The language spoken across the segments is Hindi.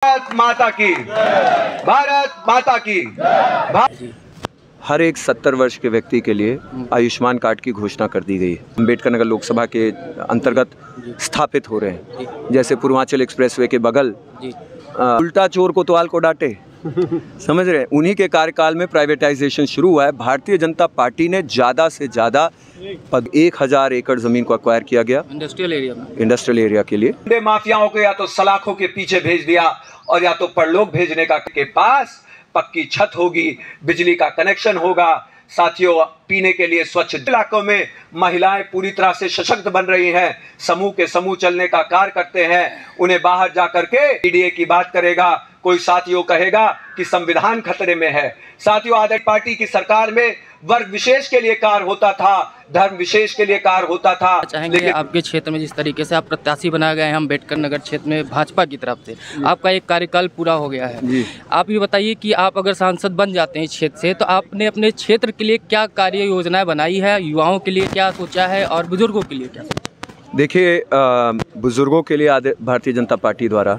भारत माता की, भारत माता की। हर एक 70 वर्ष के व्यक्ति के लिए आयुष्मान कार्ड की घोषणा कर दी गई है। अम्बेडकर नगर लोकसभा के अंतर्गत स्थापित हो रहे हैं। जैसे पूर्वांचल एक्सप्रेसवे के बगल उल्टा चोर कोतवाल को डांटे, समझ रहे हैं, उन्हीं के कार्यकाल में प्राइवेटाइजेशन शुरू हुआ है। भारतीय जनता पार्टी ने ज़्यादा से ज़्यादा 1000 एकड़ ज़मीन को एक्वायर किया गया इंडस्ट्रियल एरिया के लिए। माफियाओं को या तो सलाखों के पीछे भेज दिया और या तो परलोक भेजने का के पास पक्की छत होगी, बिजली का कनेक्शन होगा। साथियों, पीने के लिए स्वच्छ इलाकों में महिलाएं पूरी तरह से सशक्त बन रही हैं, समूह के समूह चलने का कार्य करते हैं। उन्हें बाहर जाकर के पीडीए की बात करेगा कोई, साथियों कहेगा कि संविधान खतरे में है। साथियों, आदर्श पार्टी की सरकार में वर्ग विशेष के लिए कार्य होता था, धर्म विशेष के लिए कार्य होता था। चाहेंगे आपके क्षेत्र में जिस तरीके से आप प्रत्याशी बनाए गए हैं अम्बेडकर नगर क्षेत्र में भाजपा की तरफ से, आपका एक कार्यकाल पूरा हो गया है। आप ये बताइए कि आप अगर सांसद बन जाते हैं क्षेत्र से, तो आपने अपने क्षेत्र के लिए क्या कार्य योजनाएं बनाई है, युवाओं के लिए क्या सोचा है और बुजुर्गों के लिए क्या सोचा? देखिए, बुजुर्गों के लिए भारतीय जनता पार्टी द्वारा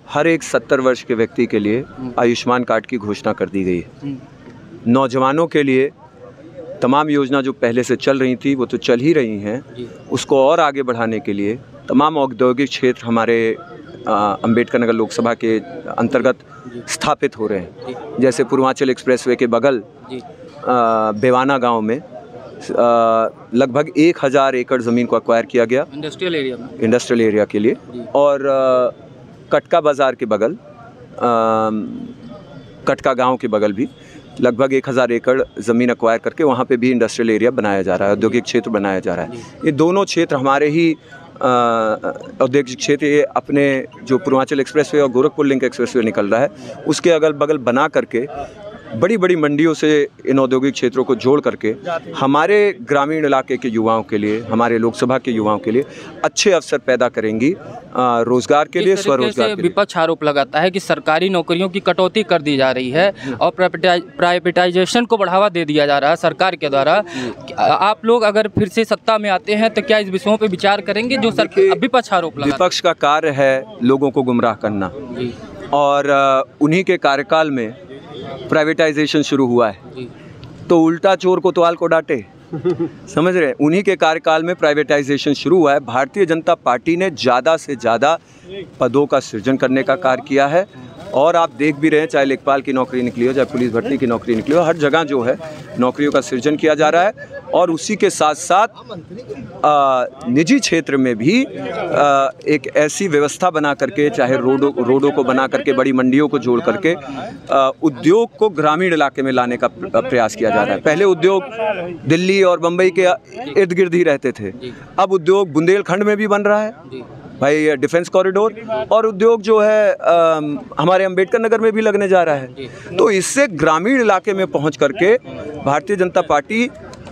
हर एक 70 वर्ष के व्यक्ति के लिए आयुष्मान कार्ड की घोषणा कर दी गई है। नौजवानों के लिए तमाम योजना जो पहले से चल रही थी वो तो चल ही रही हैं, उसको और आगे बढ़ाने के लिए तमाम औद्योगिक क्षेत्र हमारे अम्बेडकर नगर लोकसभा के अंतर्गत स्थापित हो रहे हैं। जैसे पूर्वांचल एक्सप्रेसवे के बगल बेवाना गांव में लगभग 1000 एकड़ ज़मीन को एक्वायर किया गया इंडस्ट्रियल एरिया के लिए। और कटका बाज़ार के बगल कटका गांव के बगल भी लगभग 1000 एकड़ ज़मीन एक्वायर करके वहाँ पे भी इंडस्ट्रियल एरिया बनाया जा रहा है, औद्योगिक क्षेत्र बनाया जा रहा है। ये दोनों क्षेत्र हमारे ही औद्योगिक क्षेत्र, ये अपने जो पूर्वांचल एक्सप्रेसवे और गोरखपुर लिंक एक्सप्रेसवे निकल रहा है उसके अगल बगल बना करके बड़ी बड़ी मंडियों से इन औद्योगिक क्षेत्रों को जोड़ करके हमारे ग्रामीण इलाके के युवाओं के लिए, हमारे लोकसभा के युवाओं के लिए अच्छे अवसर पैदा करेंगी, रोजगार के लिए, स्वरोजगार के लिए। विपक्ष आरोप लगाता है कि सरकारी नौकरियों की कटौती कर दी जा रही है और प्राइवेटाइजेशन को बढ़ावा दे दिया जा रहा है सरकार के द्वारा। आप लोग अगर फिर से सत्ता में आते हैं तो क्या इस विषयों पर विचार करेंगे जो विपक्ष आरोप लगाता है? विपक्ष का कार्य है लोगों को गुमराह करना, और उन्हीं के कार्यकाल में प्राइवेटाइजेशन शुरू हुआ है। तो उल्टा चोर कोतवाल को डांटे, समझ रहे हैं, उन्हीं के कार्यकाल में प्राइवेटाइजेशन शुरू हुआ है। भारतीय जनता पार्टी ने ज़्यादा से ज़्यादा पदों का सृजन करने का कार्य किया है। और आप देख भी रहे हैं, चाहे लेखपाल की नौकरी निकली हो, चाहे पुलिस भर्ती की नौकरी निकली हो, हर जगह जो है नौकरियों का सृजन किया जा रहा है। और उसी के साथ साथ निजी क्षेत्र में भी एक ऐसी व्यवस्था बना करके, चाहे रोडों को बना करके, बड़ी मंडियों को जोड़ करके उद्योग को ग्रामीण इलाके में लाने का प्रयास किया जा रहा है। पहले उद्योग दिल्ली और मुंबई के इर्द गिर्द ही रहते थे, अब उद्योग बुंदेलखंड में भी बन रहा है भाई, डिफेंस कॉरिडोर, और उद्योग जो है हमारे अम्बेडकर नगर में भी लगने जा रहा है। तो इससे ग्रामीण इलाके में पहुंच करके भारतीय जनता पार्टी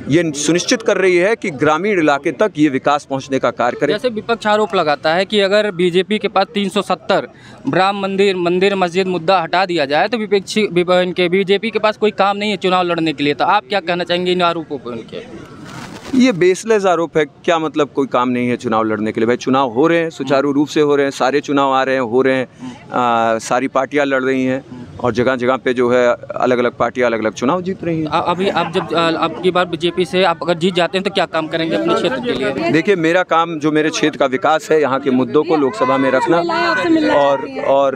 ये सुनिश्चित कर रही है कि ग्रामीण इलाके तक ये विकास पहुंचने का कार्य करे। जैसे विपक्ष आरोप लगाता है कि अगर बीजेपी के पास 370 राम मंदिर मस्जिद मुद्दा हटा दिया जाए तो बीजेपी के पास कोई काम नहीं है चुनाव लड़ने के लिए, तो आप क्या कहना चाहेंगे इन आरोपों पर उनके? ये बेसलेस आरोप है। क्या मतलब कोई काम नहीं है चुनाव लड़ने के लिए? भाई, चुनाव हो रहे हैं, सुचारू रूप से हो रहे हैं, सारे चुनाव आ रहे हैं, हो रहे हैं, सारी पार्टियां लड़ रही हैं और जगह जगह पे जो है अलग अलग पार्टियां अलग अलग चुनाव जीत रही हैं। अभी आप जब अब की बार बीजेपी से आप अगर जीत जाते हैं तो क्या काम करेंगे अपने क्षेत्र के लिए? देखिए, मेरा काम जो मेरे क्षेत्र का विकास है, यहाँ के मुद्दों को लोकसभा में रखना और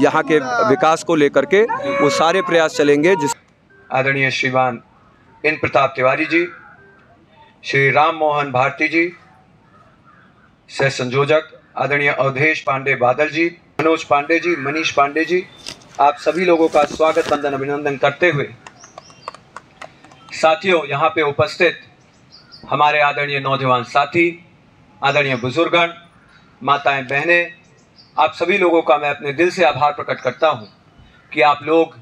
यहाँ के विकास को लेकर के वो सारे प्रयास चलेंगे। आदरणीय श्रीमान इन प्रताप तिवारी जी, श्री राम मोहन भारती जी, सह संयोजक आदरणीय अवधेश पांडे बादल जी, मनोज पांडे जी, मनीष पांडे जी, आप सभी लोगों का स्वागत वंदन अभिनंदन करते हुए, साथियों, यहाँ पे उपस्थित हमारे आदरणीय नौजवान साथी, आदरणीय बुजुर्गण, माताएं, बहनें, आप सभी लोगों का मैं अपने दिल से आभार प्रकट करता हूँ कि आप लोग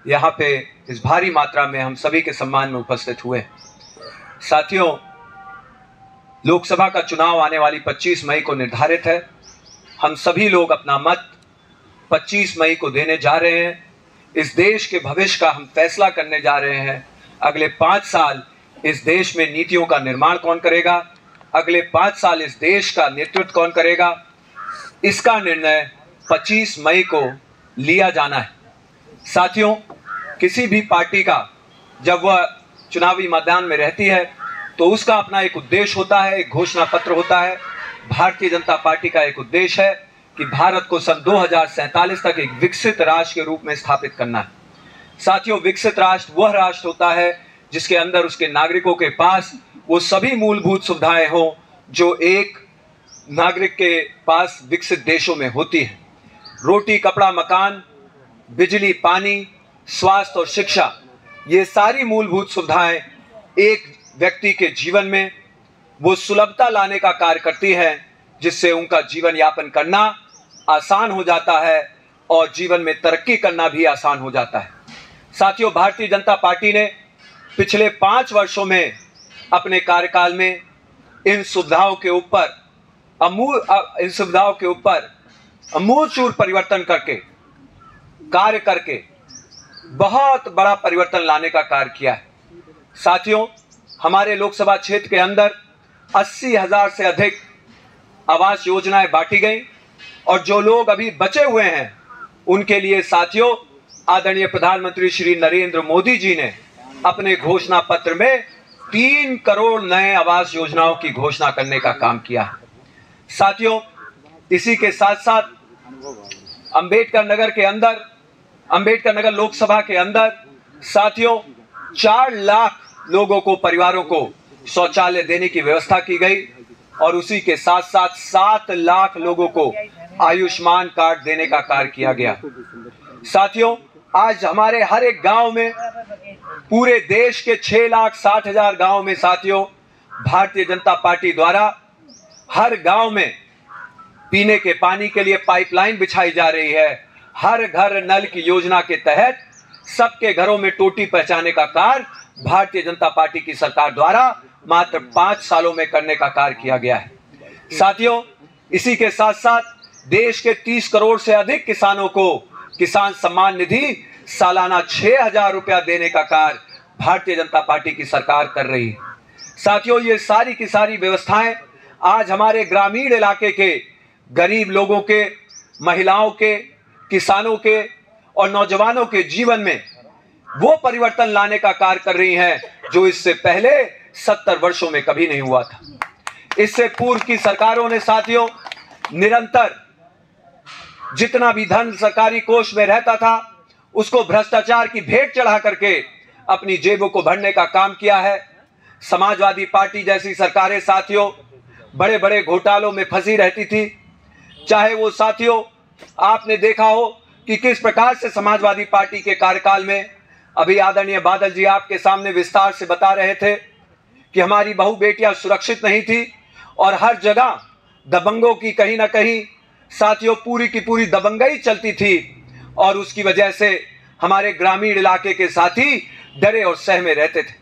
यहाँ पे इस भारी मात्रा में हम सभी के सम्मान में उपस्थित हुए। साथियों, लोकसभा का चुनाव आने वाली 25 मई को निर्धारित है। हम सभी लोग अपना मत 25 मई को देने जा रहे हैं। इस देश के भविष्य का हम फैसला करने जा रहे हैं। अगले 5 साल इस देश में नीतियों का निर्माण कौन करेगा, अगले 5 साल इस देश का नेतृत्व कौन करेगा, इसका निर्णय 25 मई को लिया जाना है। साथियों, किसी भी पार्टी का जब वह चुनावी मैदान में रहती है तो उसका अपना एक उद्देश्य होता है, एक घोषणा पत्र होता है। भारतीय जनता पार्टी का एक उद्देश्य है कि भारत को सन 2047 तक एक विकसित राष्ट्र के रूप में स्थापित करना है। साथियों, विकसित राष्ट्र वह राष्ट्र होता है जिसके अंदर उसके नागरिकों के पास वो सभी मूलभूत सुविधाएं हों जो एक नागरिक के पास विकसित देशों में होती है। रोटी, कपड़ा, मकान, बिजली, पानी, स्वास्थ्य और शिक्षा, ये सारी मूलभूत सुविधाएं एक व्यक्ति के जीवन में वो सुलभता लाने का कार्य करती है, जिससे उनका जीवन यापन करना आसान हो जाता है और जीवन में तरक्की करना भी आसान हो जाता है। साथियों, भारतीय जनता पार्टी ने पिछले 5 वर्षों में अपने कार्यकाल में इन सुविधाओं के ऊपर अमूलचूल परिवर्तन कार्य करके बहुत बड़ा परिवर्तन लाने का कार्य किया है। साथियों, हमारे लोकसभा क्षेत्र के अंदर 80,000 से अधिक आवास योजनाएं बांटी गई और जो लोग अभी बचे हुए हैं उनके लिए साथियों आदरणीय प्रधानमंत्री श्री नरेंद्र मोदी जी ने अपने घोषणा पत्र में 3 करोड़ नए आवास योजनाओं की घोषणा करने का काम किया है। साथियों, इसी के साथ साथ अंबेडकर नगर लोकसभा के अंदर साथियों 4 लाख लोगों को, परिवारों को शौचालय देने की व्यवस्था की गई और उसी के साथ साथ 7 लाख लोगों को आयुष्मान कार्ड देने का कार्य किया गया। साथियों, आज हमारे हर एक गांव में, पूरे देश के 6,60,000 गांव में साथियों भारतीय जनता पार्टी द्वारा हर गांव में पीने के पानी के लिए पाइपलाइन बिछाई जा रही है। हर घर नल की योजना के तहत सबके घरों में टोटी पहुंचाने का कार्य भारतीय जनता पार्टी की सरकार द्वारा मात्र 5 सालों में करने का कार्य किया गया है। साथियों, इसी के साथ साथ देश के 30 करोड़ से अधिक किसानों को किसान सम्मान निधि सालाना 6,000 रुपया देने का कार्य भारतीय जनता पार्टी की सरकार कर रही है। साथियों, ये सारी की सारी व्यवस्थाएं आज हमारे ग्रामीण इलाके के गरीब लोगों के, महिलाओं के, किसानों के और नौजवानों के जीवन में वो परिवर्तन लाने का कार्य कर रही हैं जो इससे पहले 70 वर्षों में कभी नहीं हुआ था। इससे पूर्व की सरकारों ने साथियों निरंतर जितना भी धन सरकारी कोष में रहता था उसको भ्रष्टाचार की भेंट चढ़ा करके अपनी जेबों को भरने का काम किया है। समाजवादी पार्टी जैसी सरकारें साथियों बड़े बड़े घोटालों में फंसी रहती थी। चाहे वो साथियों आपने देखा हो कि किस प्रकार से समाजवादी पार्टी के कार्यकाल में, अभी आदरणीय बादल जी आपके सामने विस्तार से बता रहे थे कि हमारी बहू बेटियां सुरक्षित नहीं थी और हर जगह दबंगों की कहीं ना कहीं साथियों पूरी की पूरी दबंगई चलती थी और उसकी वजह से हमारे ग्रामीण इलाके के साथी डरे और सहमे रहते थे।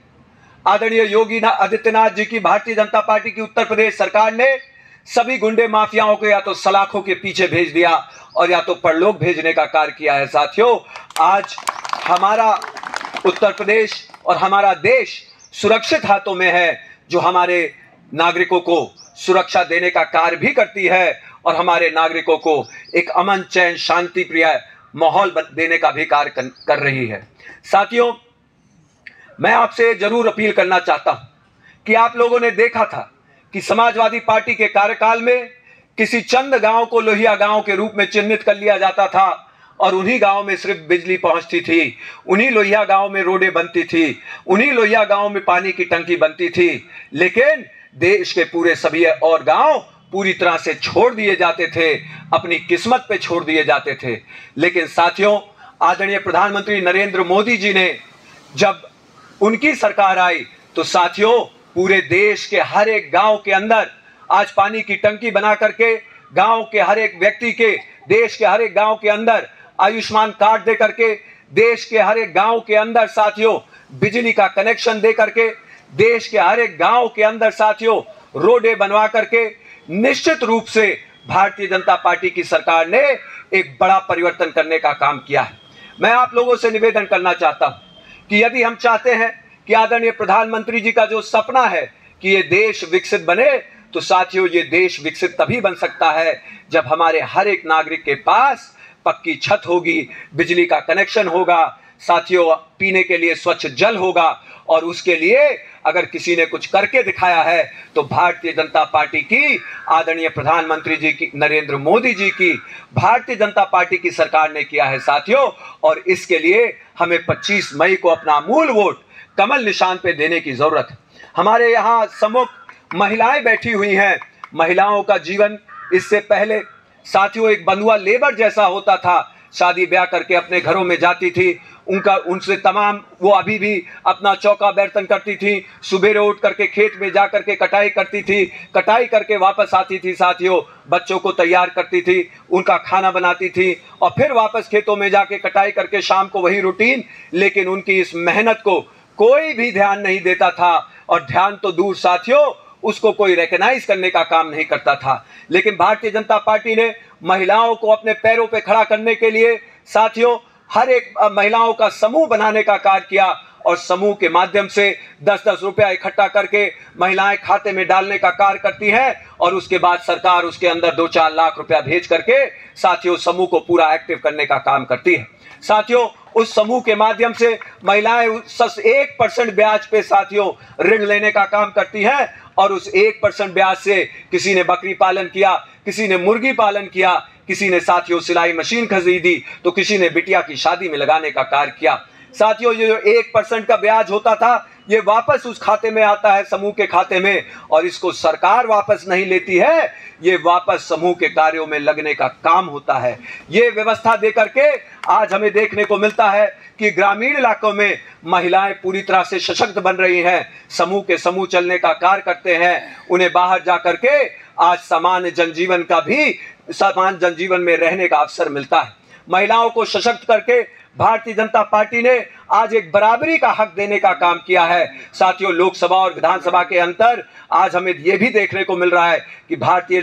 आदरणीय योगी आदित्यनाथ जी की भारतीय जनता पार्टी की उत्तर प्रदेश सरकार ने सभी गुंडे माफियाओं को या तो सलाखों के पीछे भेज दिया और या तो परलोक भेजने का कार्य किया है। साथियों, आज हमारा उत्तर प्रदेश और हमारा देश सुरक्षित हाथों में है, जो हमारे नागरिकों को सुरक्षा देने का कार्य भी करती है और हमारे नागरिकों को एक अमन, चैन, शांति प्रिय माहौल देने का भी कार्य कर रही है। साथियों, मैं आपसे जरूर अपील करना चाहता हूं कि आप लोगों ने देखा था कि समाजवादी पार्टी के कार्यकाल में किसी चंद गांव को लोहिया गांव के रूप में चिन्हित कर लिया जाता था और उन्हीं गांव में सिर्फ बिजली पहुंचती थी, उन्हीं लोहिया गांव में रोडें बनती थी, उन्हीं लोहिया गांव में पानी की टंकी बनती थी। लेकिन देश के पूरे सभी और गांव पूरी तरह से छोड़ दिए जाते थे, अपनी किस्मत पे छोड़ दिए जाते थे। लेकिन साथियों, आदरणीय प्रधानमंत्री नरेंद्र मोदी जी ने जब उनकी सरकार आई तो साथियों पूरे देश के हर एक गांव के अंदर आज पानी की टंकी बना करके गांव के हर एक व्यक्ति के, देश के हर एक गांव के अंदर आयुष्मान कार्ड दे करके, देश के हर एक गांव के अंदर साथियों बिजली का कनेक्शन दे करके, देश के हर एक गांव के अंदर साथियों रोडें बनवा करके निश्चित रूप से भारतीय जनता पार्टी की सरकार ने एक बड़ा परिवर्तन करने का काम किया है। मैं आप लोगों से निवेदन करना चाहता हूं कि यदि हम चाहते हैं कि आदरणीय प्रधानमंत्री जी का जो सपना है कि ये देश विकसित बने, तो साथियों ये देश विकसित तभी बन सकता है जब हमारे हर एक नागरिक के पास पक्की छत होगी, बिजली का कनेक्शन होगा, साथियों पीने के लिए स्वच्छ जल होगा। और उसके लिए अगर किसी ने कुछ करके दिखाया है तो भारतीय जनता पार्टी की आदरणीय प्रधानमंत्री जी की, नरेंद्र मोदी जी की भारतीय जनता पार्टी की सरकार ने किया है साथियों। और इसके लिए हमें 25 मई को अपना अमूल वोट कमल निशान पे देने की जरूरत है। हमारे यहाँ सम्मुख महिलाएं बैठी हुई हैं। महिलाओं का जीवन इससे पहले साथियों एक बंधुआ लेबर जैसा होता था। शादी ब्याह करके अपने घरों में जाती थी, उनसे तमाम वो अभी भी अपना चौका बर्तन करती थी, सुबह उठ करके खेत में जा करके कटाई करती थी, कटाई करके वापस आती थी साथियों, बच्चों को तैयार करती थी, उनका खाना बनाती थी और फिर वापस खेतों में जाके कटाई करके शाम को वही रूटीन। लेकिन उनकी इस मेहनत को कोई भी ध्यान नहीं देता था और ध्यान तो दूर साथियों उसको कोई रिकॉग्नाइज करने का काम नहीं करता था। लेकिन भारतीय जनता पार्टी ने महिलाओं को अपने पैरों पे खड़ा करने के लिए साथियों हर एक महिलाओं का समूह बनाने का कार्य किया और समूह के माध्यम से 10-10 रुपया इकट्ठा करके महिलाएं खाते में डालने का कार्य करती हैं और उसके बाद सरकार उसके अंदर 2-4 लाख रुपया भेज करके साथियों समूह को पूरा एक्टिव करने का काम करती है। साथियों उस समूह के माध्यम से महिलाएं 1% ब्याज पे साथियों ऋण लेने का काम करती हैं और उस 1% ब्याज से किसी ने बकरी पालन किया, किसी ने मुर्गी पालन किया, किसी ने साथियों सिलाई मशीन खरीदी, तो किसी ने बिटिया की शादी में लगाने का कार्य किया। साथियों ये जो 1% का ब्याज होता था ये वापस उस खाते में आता है, समूह के खाते में, और इसको सरकार वापस नहीं लेती है, ये वापस समूह के कार्यों में लगने का काम होता है। ये व्यवस्था देकर के आज हमें देखने को मिलता है कि ग्रामीण इलाकों में महिलाएं पूरी तरह से सशक्त बन रही हैं, समूह के समूह चलने का कार्य करते हैं, उन्हें बाहर जा करके आज सामान्य जनजीवन में रहने का अवसर मिलता है। महिलाओं को सशक्त करके भारतीय जनता पार्टी ने आज एक बराबरी का हक देने का काम किया है। साथियों लोकसभा और विधानसभा के अंतर आज हमें यह भी देखने को मिल रहा है कि भारतीय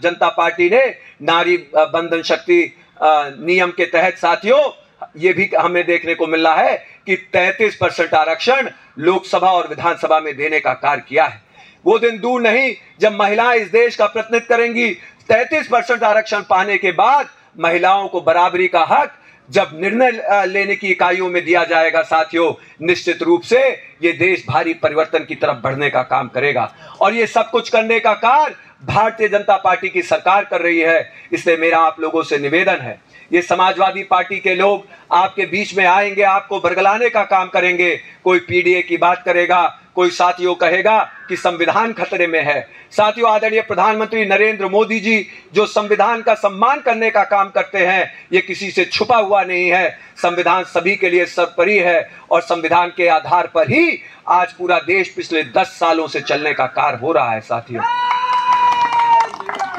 जनता पार्टी ने नारी बंधन शक्ति नियम के तहत साथियों ये भी हमें देखने को मिल रहा है कि 33% आरक्षण लोकसभा और विधानसभा में देने का कार्य किया है। वो दिन दूर नहीं जब महिलाएं इस देश का प्रतिनिधित्व करेंगी। 33% आरक्षण पाने के बाद महिलाओं को बराबरी का हक जब निर्णय लेने की इकाइयों में दिया जाएगा साथियों, निश्चित रूप से ये देश भारी परिवर्तन की तरफ बढ़ने का काम करेगा। और ये सब कुछ करने का कार्य भारतीय जनता पार्टी की सरकार कर रही है। इसलिए मेरा आप लोगों से निवेदन है, ये समाजवादी पार्टी के लोग आपके बीच में आएंगे, आपको बरगलाने का काम करेंगे। कोई पीडीए की बात करेगा, कोई साथियों कहेगा कि संविधान खतरे में है। साथियों आदरणीय प्रधानमंत्री नरेंद्र मोदी जी जो संविधान का सम्मान करने का काम करते हैं, ये किसी से छुपा हुआ नहीं है। संविधान सभी के लिए सर्वोपरि है और संविधान के आधार पर ही आज पूरा देश पिछले 10 सालों से चलने का कार्य हो रहा है। साथियों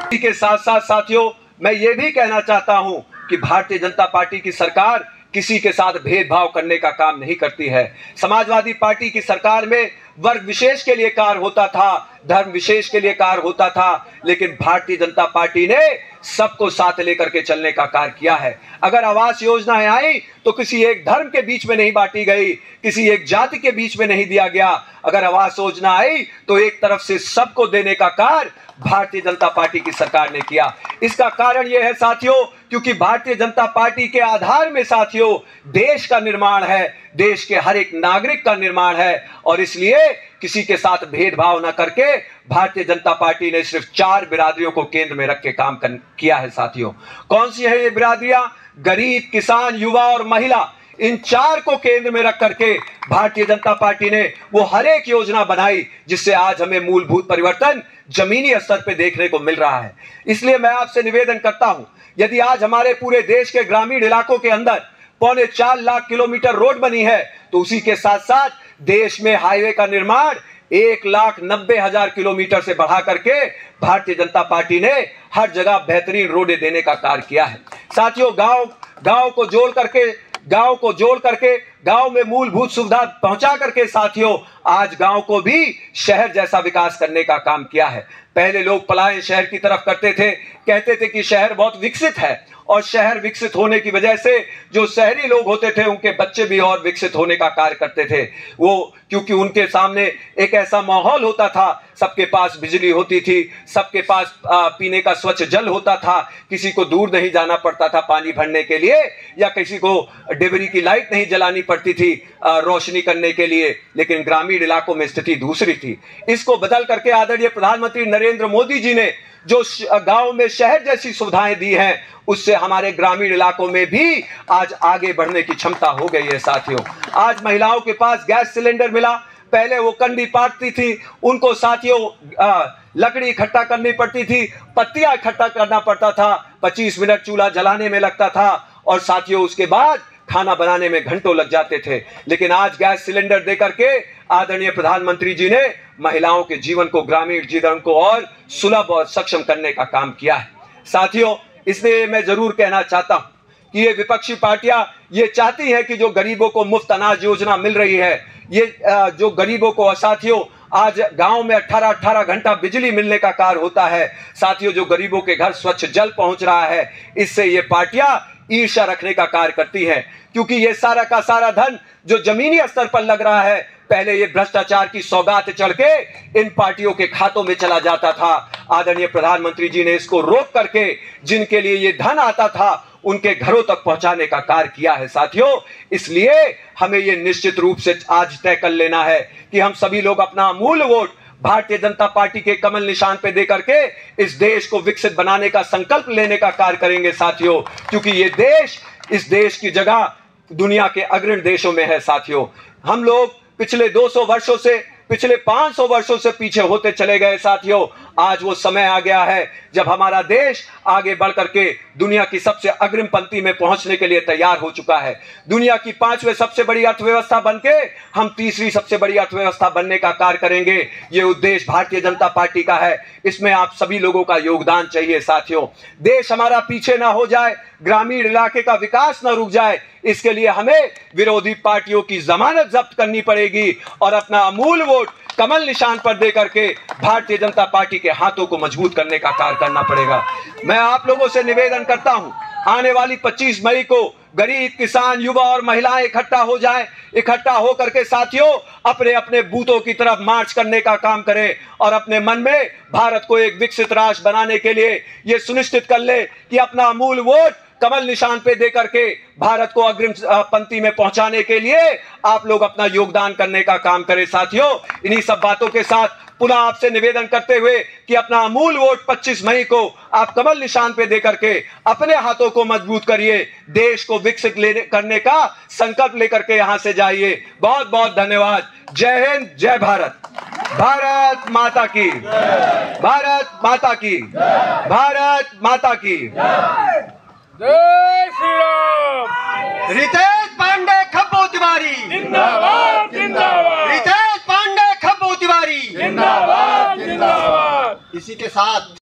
इसी के साथ साथ साथियों मैं ये भी कहना चाहता हूं कि भारतीय जनता पार्टी की सरकार किसी के साथ भेदभाव करने का काम नहीं करती है। समाजवादी पार्टी की सरकार में वर्ग विशेष के लिए कार्य होता था, धर्म विशेष के लिए कार्य होता था, लेकिन भारतीय जनता पार्टी ने सबको साथ लेकर के चलने का कार्य किया है। अगर आवास योजनाएं आई तो किसी एक धर्म के बीच में नहीं बांटी गई, किसी एक जाति के बीच में नहीं दिया गया। अगर आवास योजना आई तो एक तरफ से सबको देने का कार्य भारतीय जनता पार्टी की सरकार ने किया। इसका कारण यह है साथियों क्योंकि भारतीय जनता पार्टी के आधार में साथियों देश का निर्माण है, देश के हर एक नागरिक का निर्माण है। और इसलिए किसी के साथ भेदभाव न करके भारतीय जनता पार्टी ने सिर्फ 4 बिरादरियों को केंद्र में रख के काम किया है। साथियों कौन सी है ये बिरादरियां? गरीब, किसान, युवा और महिला, इन 4 को केंद्र में रख करके भारतीय जनता पार्टी ने वो हर एक योजना बनाई जिससे आज हमें मूलभूत परिवर्तन जमीनी स्तर पे देखने को मिल रहा है। इसलिए मैं आपसे निवेदन करता हूं, यदि आज हमारे पूरे देश के ग्रामीण इलाकों के अंदर 4.25 लाख किलोमीटर रोड बनी है तो उसी के साथ साथ देश में हाईवे का निर्माण 1,90,000 किलोमीटर से बढ़ा करके भारतीय जनता पार्टी ने हर जगह बेहतरीन रोडें देने का कार्य किया है। साथियों गांव को जोड़ करके गांव में मूलभूत सुविधा पहुंचा करके साथियों आज गांव को भी शहर जैसा विकास करने का काम किया है। पहले लोग पलायन शहर की तरफ करते थे, कहते थे कि शहर बहुत विकसित है, और शहर विकसित होने की वजह से जो शहरी लोग होते थे उनके बच्चे भी और विकसित होने का कार्य करते थे। वो क्योंकि उनके सामने एक ऐसा माहौल होता था, सबके पास बिजली होती थी, सबके पास पीने का स्वच्छ जल होता था, किसी को दूर नहीं जाना पड़ता था पानी भरने के लिए, या किसी को डिबरी की लाइट नहीं जलानी पड़ती थी रोशनी करने के लिए। लेकिन ग्रामीण इलाकों में स्थिति दूसरी थी। इसको बदल करके आदरणीय प्रधानमंत्री नरेंद्र मोदी जी ने जो गांव में शहर जैसी सुविधाएं दी हैं, उससे हमारे ग्रामीण इलाकों में भी आज आगे बढ़ने की क्षमता हो गई है। साथियों, आज महिलाओं के पास गैस सिलेंडर मिला। पहले वो कंडी पाटती थी, उनको साथियों लकड़ी इकट्ठा करनी पड़ती थी, पत्तियां इकट्ठा करना पड़ता था, 25 मिनट चूल्हा जलाने में लगता था, और साथियों उसके बाद खाना बनाने में घंटों लग जाते थे। लेकिन आज गैस सिलेंडर देकर के आदरणीय प्रधानमंत्री जी ने महिलाओं के जीवन को, ग्रामीण जीवन को और सुलभ और सक्षम करने का काम किया है। साथियों, इसलिए मैं जरूर कहना चाहता हूं कि ये विपक्षी पार्टियां ये चाहती हैं कि जो गरीबों को मुफ्त अनाज योजना मिल रही है, ये जो गरीबों को, साथियों आज गांव में 18-18 घंटा बिजली मिलने का कार्य होता है, साथियों जो गरीबों के घर स्वच्छ जल पहुंच रहा है, इससे ये पार्टियां ईर्ष्या रखने का कार्य करती हैं। क्योंकि ये सारा का सारा धन जो जमीनी स्तर पर लग रहा है, पहले ये भ्रष्टाचार की सौगात चढ़ के इन पार्टियों के खातों में चला जाता था। आदरणीय प्रधानमंत्री जी ने इसको रोक करके जिनके लिए ये धन आता था उनके घरों तक पहुंचाने का कार्य किया है। साथियों, इसलिए हमें ये निश्चित रूप से आज तय कर लेना है कि हम सभी लोग अपना अमूल्य वोट भारतीय जनता पार्टी के कमल निशान पे दे करके इस देश को विकसित बनाने का संकल्प लेने का कार्य करेंगे। साथियों, क्योंकि ये देश, इस देश की जगह दुनिया के अग्रणी देशों में है। साथियों, हम लोग पिछले 200 वर्षों से, पिछले 500 वर्षों से पीछे होते चले गए। साथियों, आज वो समय आ गया है जब हमारा देश आगे बढ़ करके दुनिया की सबसे अग्रिम पंक्ति में पहुंचने के लिए तैयार हो चुका है। दुनिया की 5वें सबसे बड़ी अर्थव्यवस्था बनके हम तीसरी सबसे बड़ी अर्थव्यवस्था बनने का कार्य करेंगे। ये उद्देश्य भारतीय जनता पार्टी का है, इसमें आप सभी लोगों का योगदान चाहिए। साथियों, देश हमारा पीछे ना हो जाए, ग्रामीण इलाके का विकास न रुक जाए, इसके लिए हमें विरोधी पार्टियों की जमानत जब्त करनी पड़ेगी और अपना अमूल्य वोट कमल निशान पर दे करके भारतीय जनता पार्टी के हाथों को मजबूत करने का कार्य करना पड़ेगा। मैं आप लोगों से निवेदन करता हूं, आने वाली 25 मई को गरीब, किसान, युवा और महिलाएं इकट्ठा हो जाएं। इकट्ठा हो करके साथियों अपने अपने बूथों की तरफ मार्च करने का काम करें और अपने मन में भारत को एक विकसित राष्ट्र बनाने के लिए ये सुनिश्चित कर ले कि अपना अमूल्य वोट कमल निशान पे दे करके भारत को अग्रिम पंक्ति में पहुंचाने के लिए आप लोग अपना योगदान करने का काम करें। साथियों, इन्हीं सब बातों के साथ पुनः आपसे निवेदन करते हुए कि अपना अमूल्य वोट 25 मई को आप कमल निशान पे दे करके अपने हाथों को मजबूत करिए, देश को विकसित करने का संकल्प लेकर के यहां से जाइए। बहुत बहुत धन्यवाद। जय हिंद, जय भारत। भारत माता की, भारत माता की, भारत माता की। जय श्री राम। रितेश पांडे खब्बो तिवारी जिंदाबाद जिंदाबाद। रितेश पांडे खब्बो तिवारी जिंदाबाद जिंदाबाद। इसी के साथ